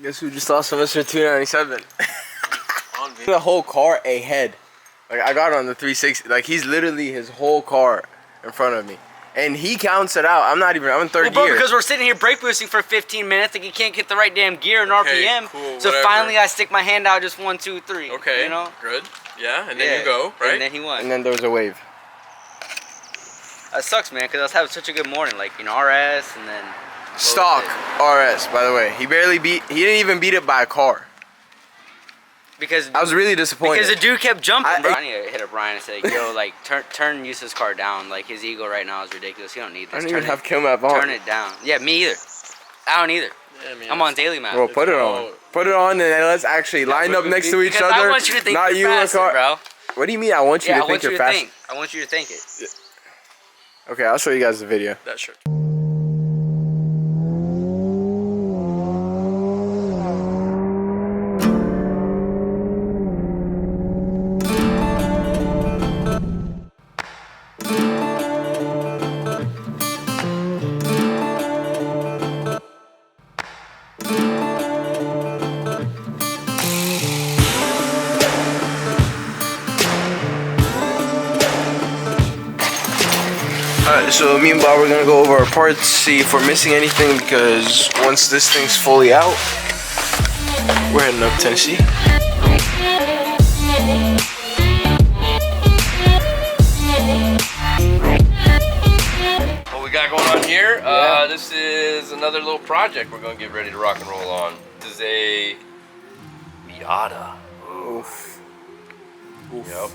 Guess who just lost to Mr. 297? The whole car ahead. Like I got on the 360. Like he's literally his whole car in front of me. And he counts it out. I'm in third gear. Because we're sitting here brake boosting for 15 minutes and you can't get the right damn gear and RPM. Cool, so finally I stick my hand out just 1, 2, 3. Okay, you know? good. Yeah, and then you go, right? And then he won. And then there was a wave. That sucks, man, because I was having such a good morning. Like, you know, RS and then... Stock RS, by the way. He didn't even beat it by a car. Because I was really disappointed. Because the dude kept jumping, bro. I need to hit up Ryan and say, yo, like, turn Yusa's car down. Like, his ego right now is ridiculous. He don't need this. I don't even have kill map on. Turn it down. Yeah, me either. I don't either. Yeah, I mean, I'm on daily map. Well, put it on. Put it on and then let's actually line up next to each other. I want you to think not you're faster, bro. What do you mean I want you to think you're fast? I want you to think it. Yeah. Okay, I'll show you guys the video. That's sure. Alright, so me and Bob are gonna go over our parts, see if we're missing anything, because once this thing's fully out, we're heading up Tennessee. What we got going on here, this is another little project we're gonna get ready to rock and roll on. This is a Miata. Oof. Oof. Yep.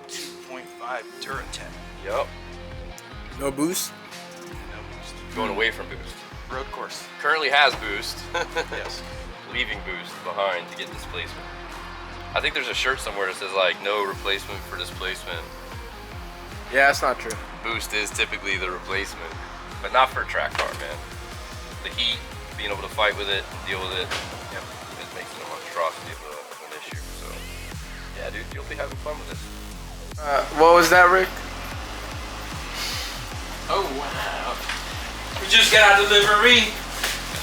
2.5 Duratec. Yep. No boost? No boost. Going away from boost. Road course. Currently has boost. Yes. Leaving boost behind to get displacement. I think there's a shirt somewhere that says like no replacement for displacement. Yeah, that's not true. Boost is typically the replacement, but not for a track car, man. The heat, being able to fight with it, deal with it, it makes it a monstrosity of an issue. So, yeah, dude, you'll be having fun with this. What was that, Rick? Oh wow. We just got our delivery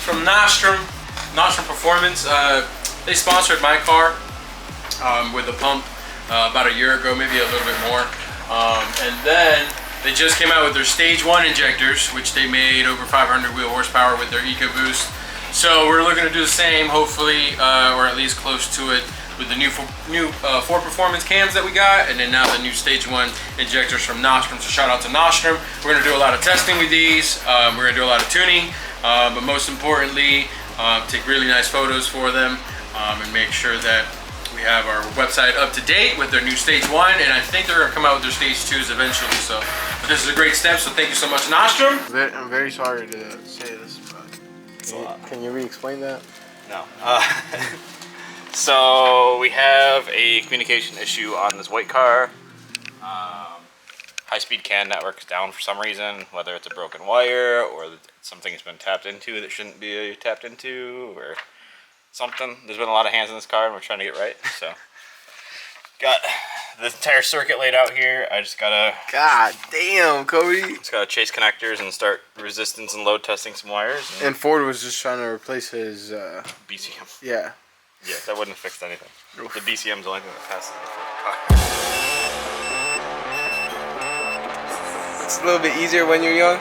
from Nostrum Performance. They sponsored my car with a pump about a year ago, maybe a little bit more. And then they just came out with their stage 1 injectors, which they made over 500 wheel horsepower with their EcoBoost. So we're looking to do the same, hopefully, or at least close to it, with the new 4 performance cams that we got, and then now the new stage 1 injectors from Nostrum. So shout out to Nostrum. We're gonna do a lot of testing with these. We're gonna do a lot of tuning, but most importantly, take really nice photos for them, and make sure that we have our website up to date with their new stage 1, and I think they're gonna come out with their stage 2s eventually. So but this is a great step, so thank you so much, Nostrum. I'm very sorry to say this, but can you re-explain that? No. So we have a communication issue on this white car. High-speed CAN network is down for some reason, whether it's a broken wire or something has been tapped into that shouldn't be tapped into, or something. There's been a lot of hands in this car and we're trying to get right. So got the entire circuit laid out here. I just gotta... God damn, Cody. Just gotta chase connectors and start resistance and load testing some wires. And Ford was just trying to replace his... BCM. Yeah. Yeah, that wouldn't have fixed anything. Oof. The BCM's the only thing that passes me for the car. It's a little bit easier when you're young.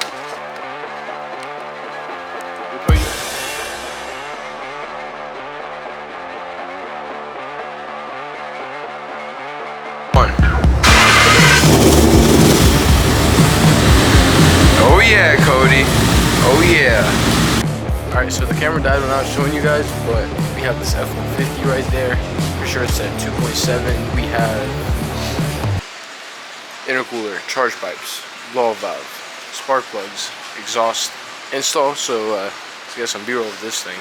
Oh yeah, Cody. Oh yeah. Alright, so the camera died when I was showing you guys, but we have this F-150 right there. For sure it's at 2.7. We have intercooler, charge pipes, blow valve, spark plugs, exhaust install. So let's get some B-roll of this thing.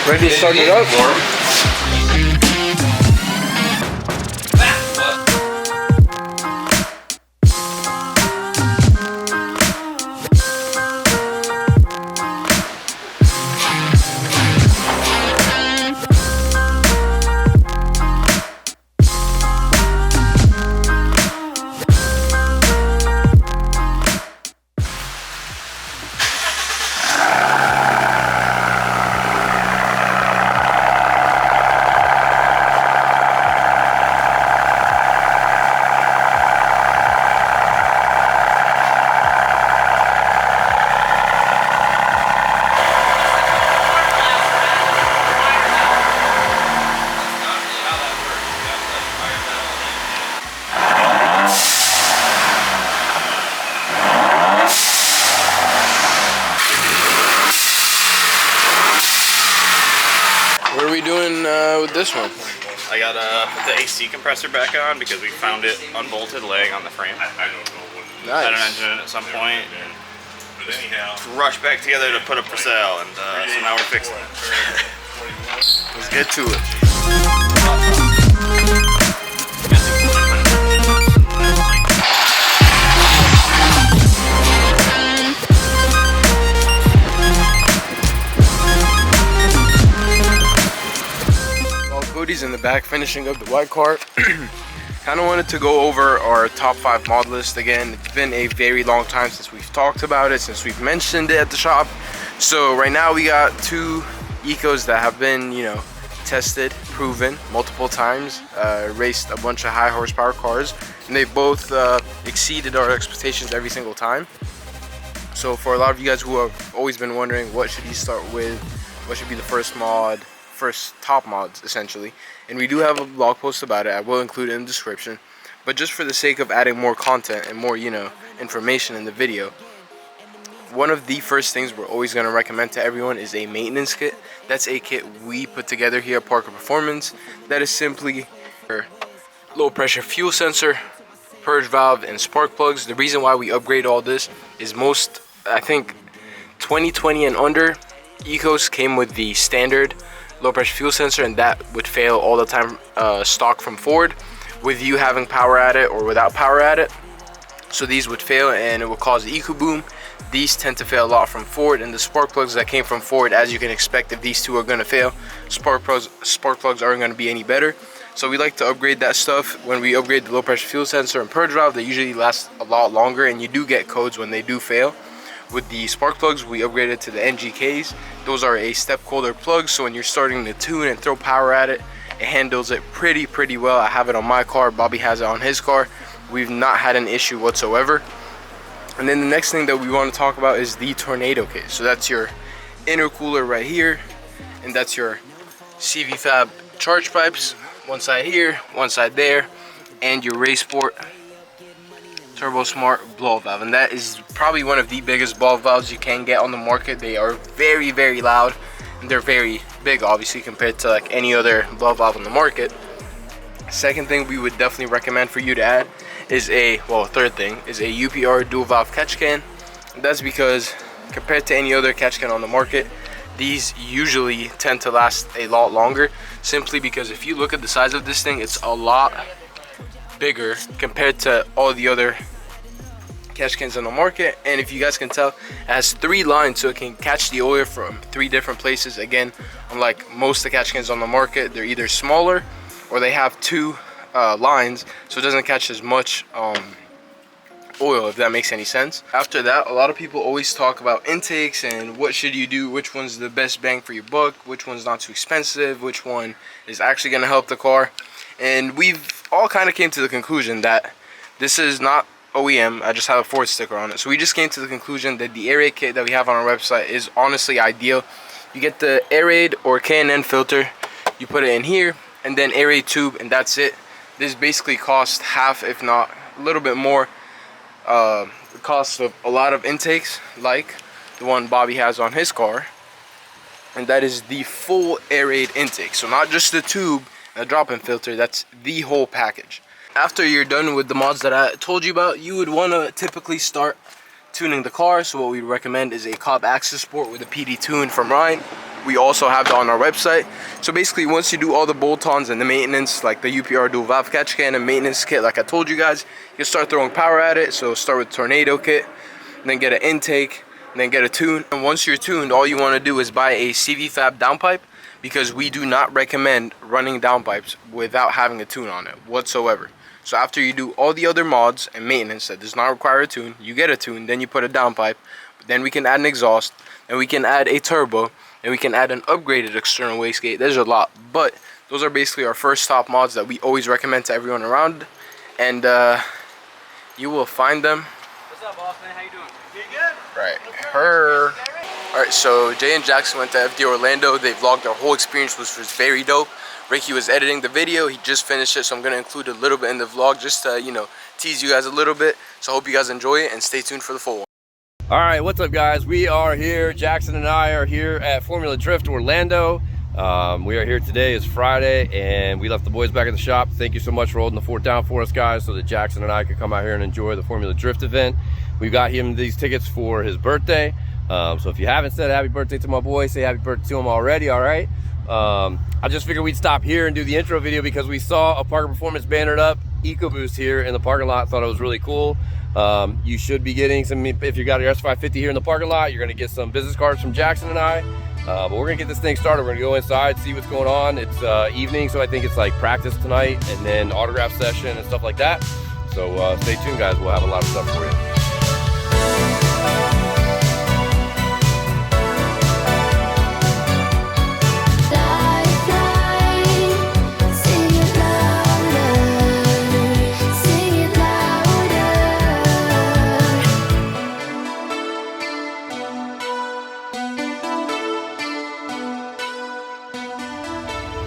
Ready to start it up? with this one? I got put the AC compressor back on because we found it unbolted laying on the frame. I don't know. Nice. Had an engine in it at some point. But anyhow, rushed back together to put up for sale, and so now we're fixing it. Let's get to it. Goodies in the back, finishing up the white car. Kind of wanted to go over our top 5 mod list again. It's been a very long time since we've talked about it, since we've mentioned it at the shop. So right now we got 2 ecos that have been, you know, tested, proven multiple times, raced a bunch of high horsepower cars, and they both exceeded our expectations every single time. So for a lot of you guys who have always been wondering what should you start with, what should be the first top mods essentially, and we do have a blog post about it. I will include it in the description, but just for the sake of adding more content and more, you know, information in the video, one of the first things we're always going to recommend to everyone is a maintenance kit. That's a kit we put together here at Parker Performance. That is simply your low pressure fuel sensor, purge valve, and spark plugs. The reason why we upgrade all this is most, I think 2020 and under ecos came with the standard low pressure fuel sensor, and that would fail all the time, stock from Ford, with you having power at it or without power at it. So these would fail and it would cause the EcoBoost. These tend to fail a lot from Ford, and the spark plugs that came from Ford, as you can expect, if these two are going to fail, spark plugs aren't going to be any better. So we like to upgrade that stuff. When we upgrade the low pressure fuel sensor and purge valve, they usually last a lot longer, and you do get codes when they do fail. With the spark plugs, we upgraded to the NGKs. Those are a step colder plug, so when you're starting to tune and throw power at it, it handles it pretty well. I have it on my car, Bobby has it on his car. We've not had an issue whatsoever. And then the next thing that we want to talk about is the tornado kit. So that's your intercooler right here, and that's your CV Fab charge pipes, one side here, one side there, and your Raceport Turbo Smart blow valve. And that is probably one of the biggest blow valves you can get on the market. They are very loud, and they're very big, obviously, compared to like any other blow valve on the market. Second thing we would definitely recommend for you to add is third thing is a UPR dual valve catch can. That's because compared to any other catch can on the market, these usually tend to last a lot longer, simply because if you look at the size of this thing, it's a lot bigger compared to all the other catch cans on the market. And if you guys can tell, it has 3 lines, so it can catch the oil from 3 different places. Again, unlike most of the catch cans on the market, they're either smaller or they have 2 lines, so it doesn't catch as much oil, if that makes any sense. After that, a lot of people always talk about intakes and what should you do, which one's the best bang for your buck, which one's not too expensive, which one is actually going to help the car. And we've all kind of came to the conclusion that this is not OEM. I just have a Ford sticker on it. So we just came to the conclusion that the aerate kit that we have on our website is honestly ideal. You get the aerate or K&N filter, you put it in here, and then aerate tube, and that's it. This basically costs half, if not a little bit more, the cost of a lot of intakes, like the one Bobby has on his car. And that is the full aerate intake. So not just the tube and the drop-in filter, that's the whole package. After you're done with the mods that I told you about, you would want to typically start tuning the car. So what we recommend is a Cobb Access Sport with a PD tune from Ryan. We also have that on our website. So basically, once you do all the bolt-ons and the maintenance, like the UPR dual valve catch can and maintenance kit, like I told you guys, you can start throwing power at it. So start with tornado kit, and then get an intake, and then get a tune. And once you're tuned, all you want to do is buy a CV Fab downpipe, because we do not recommend running downpipes without having a tune on it whatsoever. So after you do all the other mods and maintenance that does not require a tune, you get a tune, then you put a downpipe, then we can add an exhaust, and we can add a turbo, and we can add an upgraded external wastegate. There's a lot, but those are basically our first top mods that we always recommend to everyone around, and you will find them. What's up, boss man? How you doing? You good? Right, her. Alright, so Jay and Jackson went to FD Orlando. They vlogged their whole experience, which was very dope. Ricky was editing the video. He just finished it, so I'm going to include a little bit in the vlog just to, you know, tease you guys a little bit. So I hope you guys enjoy it, and stay tuned for the full one. All right, what's up, guys? We are here. Jackson and I are here at Formula Drift Orlando. We are here today. It's Friday, and we left the boys back at the shop. Thank you so much for holding the fort down for us, guys, so that Jackson and I could come out here and enjoy the Formula Drift event. We got him these tickets for his birthday. So if you haven't said happy birthday to my boy, say happy birthday to him already, all right? I just figured we'd stop here and do the intro video because we saw a Parker Performance bannered up EcoBoost here in the parking lot. Thought it was really cool. You should be getting some, if you got your S-550 here in the parking lot, you're gonna get some business cards from Jackson and I. But we're gonna get this thing started. We're gonna go inside, see what's going on. It's evening, so I think it's like practice tonight and then autograph session and stuff like that. So stay tuned, guys. We'll have a lot of stuff for you.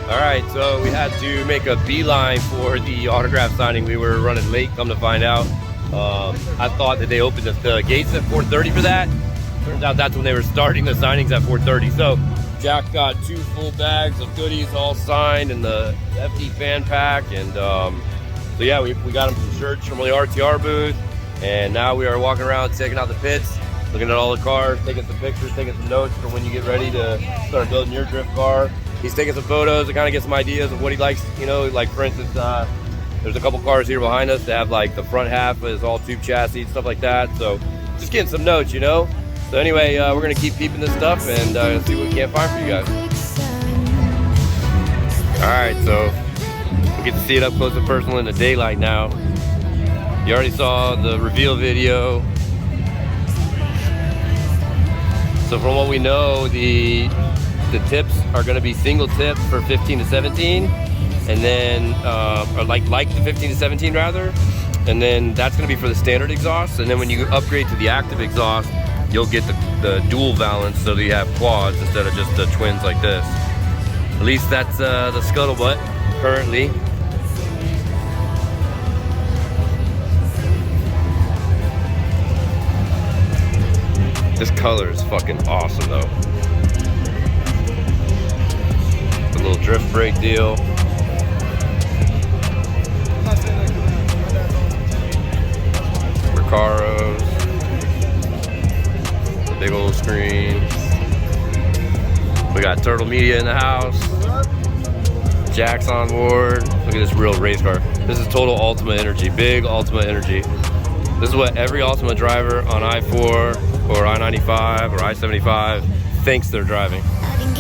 Alright, so we had to make a beeline for the autograph signing. We were running late, come to find out. I thought that they opened the gates at 4:30 for that. Turns out that's when they were starting the signings at 4:30. So Jack got 2 full bags of goodies all signed and the FD fan pack. And so yeah, we got him some shirts from the RTR booth. And now we are walking around, checking out the pits, looking at all the cars, taking some pictures, taking some notes for when you get ready to start building your drift car. He's taking some photos to kind of get some ideas of what he likes, you know, like for instance, there's a couple cars here behind us that have like the front half is all tube chassis, stuff like that. So just getting some notes, you know. So anyway, we're gonna keep peeping this stuff and see what we can't find for you guys. All right, so we get to see it up close and personal in the daylight now. You already saw the reveal video. So from what we know, the tips are going to be single tip for 15 to 17, and then or like the 15 to 17 rather, and then that's going to be for the standard exhaust. And then when you upgrade to the active exhaust, you'll get the dual valence, so that you have quads instead of just the twins like this. At least that's the scuttlebutt currently. This color is fucking awesome though. The little drift brake deal. Recaros. The big old screen. We got Turtle Media in the house. Jack's on board. Look at this real race car. This is total Ultima energy. Big Ultima energy. This is what every Ultima driver on I-4 or I-95 or I-75 thinks they're driving.